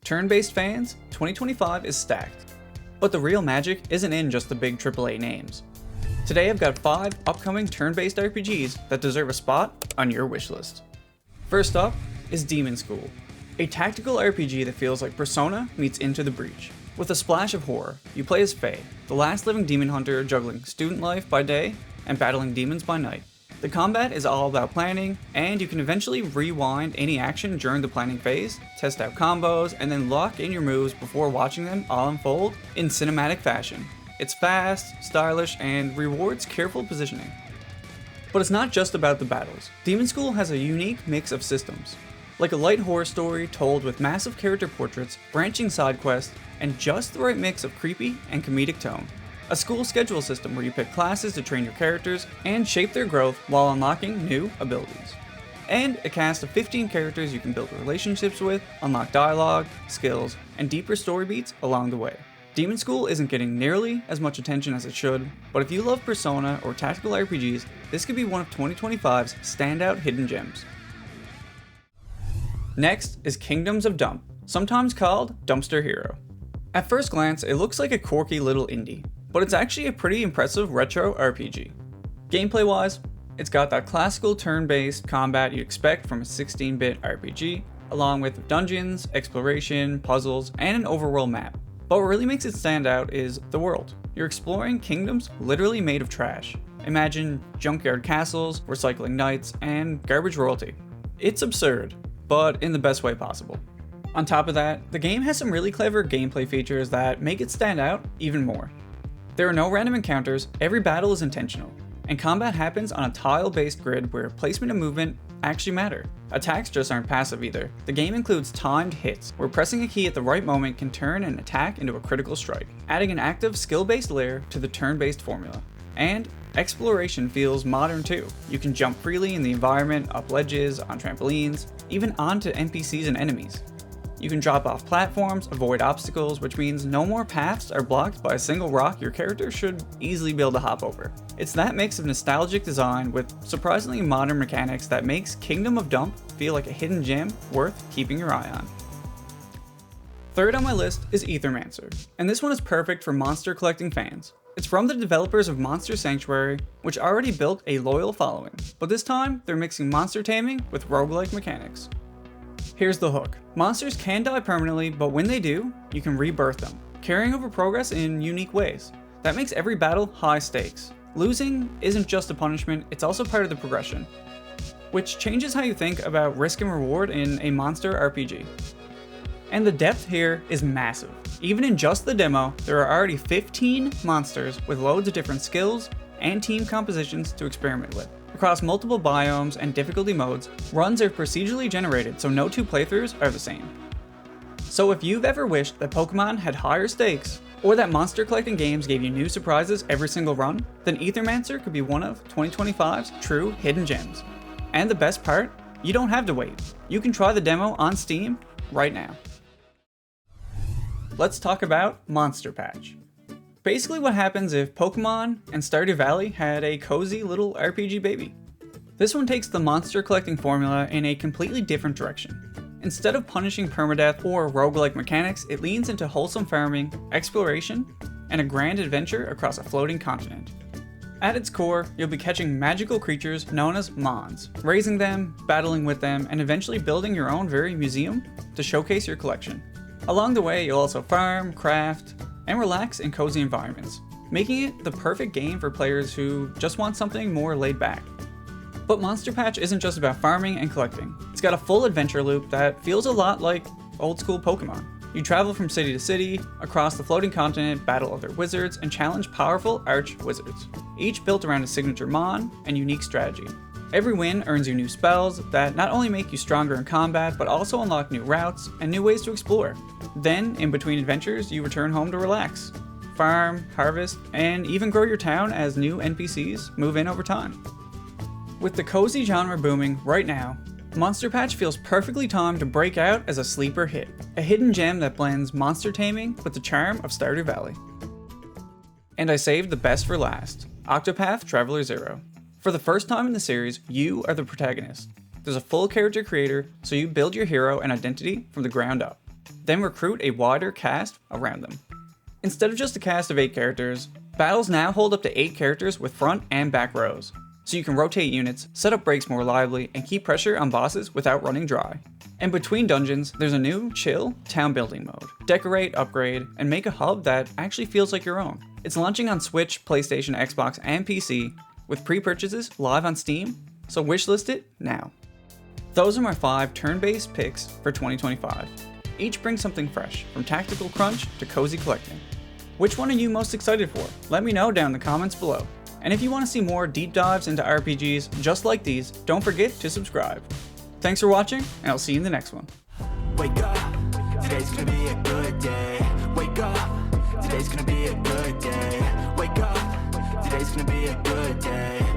Turn-based fans, 2025 is stacked. But the real magic isn't in just the big AAA names. Today I've got 5 upcoming turn-based RPGs that deserve a spot on your wishlist. First up is Demon School, a tactical RPG that feels like Persona meets Into the Breach. With a splash of horror, you play as Faye, the last living demon hunter juggling student life by day and battling demons by night. The combat is all about planning, and you can eventually rewind any action during the planning phase, test out combos, and then lock in your moves before watching them all unfold in cinematic fashion. It's fast, stylish, and rewards careful positioning. But it's not just about the battles. Demon School has a unique mix of systems. Like a light horror story told with massive character portraits, branching side quests, and just the right mix of creepy and comedic tone. A school schedule system where you pick classes to train your characters and shape their growth while unlocking new abilities. And a cast of 15 characters you can build relationships with, unlock dialogue, skills, and deeper story beats along the way. Demon School isn't getting nearly as much attention as it should, but if you love Persona or tactical RPGs, this could be one of 2025's standout hidden gems. Next is Kingdoms of Dump, sometimes called Dumpster Hero. At first glance, it looks like a quirky little indie, but it's actually a pretty impressive retro RPG. Gameplay-wise, it's got that classical turn-based combat you'd expect from a 16-bit RPG, along with dungeons, exploration, puzzles, and an overworld map. But what really makes it stand out is the world. You're exploring kingdoms literally made of trash. Imagine junkyard castles, recycling knights, and garbage royalty. It's absurd, but in the best way possible. On top of that, the game has some really clever gameplay features that make it stand out even more. There are no random encounters, every battle is intentional, and combat happens on a tile-based grid where placement and movement actually matter. Attacks just aren't passive either. The game includes timed hits, where pressing a key at the right moment can turn an attack into a critical strike, adding an active skill-based layer to the turn-based formula. And exploration feels modern too. You can jump freely in the environment, up ledges, on trampolines, even onto NPCs and enemies. You can drop off platforms, avoid obstacles, which means no more paths are blocked by a single rock your character should easily be able to hop over. It's that mix of nostalgic design with surprisingly modern mechanics that makes Kingdom of Dump feel like a hidden gem worth keeping your eye on. Third on my list is Aethermancer, and this one is perfect for monster collecting fans. It's from the developers of Monster Sanctuary, which already built a loyal following, but this time they're mixing monster taming with roguelike mechanics. Here's the hook. Monsters can die permanently, but when they do, you can rebirth them, carrying over progress in unique ways. That makes every battle high stakes. Losing isn't just a punishment, it's also part of the progression, which changes how you think about risk and reward in a monster RPG. And the depth here is massive. Even in just the demo, there are already 15 monsters with loads of different skills and team compositions to experiment with. Across multiple biomes and difficulty modes, runs are procedurally generated so no two playthroughs are the same. So if you've ever wished that Pokemon had higher stakes, or that monster collecting games gave you new surprises every single run, then Aethermancer could be one of 2025's true hidden gems. And the best part, you don't have to wait. You can try the demo on Steam right now. Let's talk about Monster Patch. Basically what happens if Pokemon and Stardew Valley had a cozy little RPG baby. This one takes the monster collecting formula in a completely different direction. Instead of punishing permadeath or roguelike mechanics, it leans into wholesome farming, exploration, and a grand adventure across a floating continent. At its core, you'll be catching magical creatures known as Mons, raising them, battling with them, and eventually building your own very museum to showcase your collection. Along the way, you'll also farm, craft, and relax in cozy environments, making it the perfect game for players who just want something more laid back. But Monster Patch isn't just about farming and collecting. It's got a full adventure loop that feels a lot like old school Pokemon. You travel from city to city, across the floating continent, battle other wizards, and challenge powerful arch-wizards, each built around a signature mon and unique strategy. Every win earns you new spells that not only make you stronger in combat, but also unlock new routes and new ways to explore. Then, in between adventures, you return home to relax, farm, harvest, and even grow your town as new NPCs move in over time. With the cozy genre booming right now, Monster Patch feels perfectly timed to break out as a sleeper hit, a hidden gem that blends monster taming with the charm of Stardew Valley. And I saved the best for last, Octopath Traveler 0. For the first time in the series, you are the protagonist. There's a full character creator, so you build your hero and identity from the ground up. then recruit a wider cast around them. Instead of just a cast of 8 characters, battles now hold up to 8 characters with front and back rows, so you can rotate units, set up breaks more reliably, and keep pressure on bosses without running dry. And between dungeons, there's a new, chill, town building mode. Decorate, upgrade, and make a hub that actually feels like your own. It's launching on Switch, PlayStation, Xbox, and PC, with pre-purchases live on Steam, so wishlist it now. Those are my 5 turn-based picks for 2025. Each brings something fresh, from tactical crunch to cozy collecting. Which one are you most excited for? Let me know down in the comments below. And if you want to see more deep dives into RPGs just like these, don't forget to subscribe. Thanks for watching, and I'll see you in the next one. Wake up, today's gonna be a good day. Wake up, today's gonna be a good day. Wake up, today's gonna be a good day.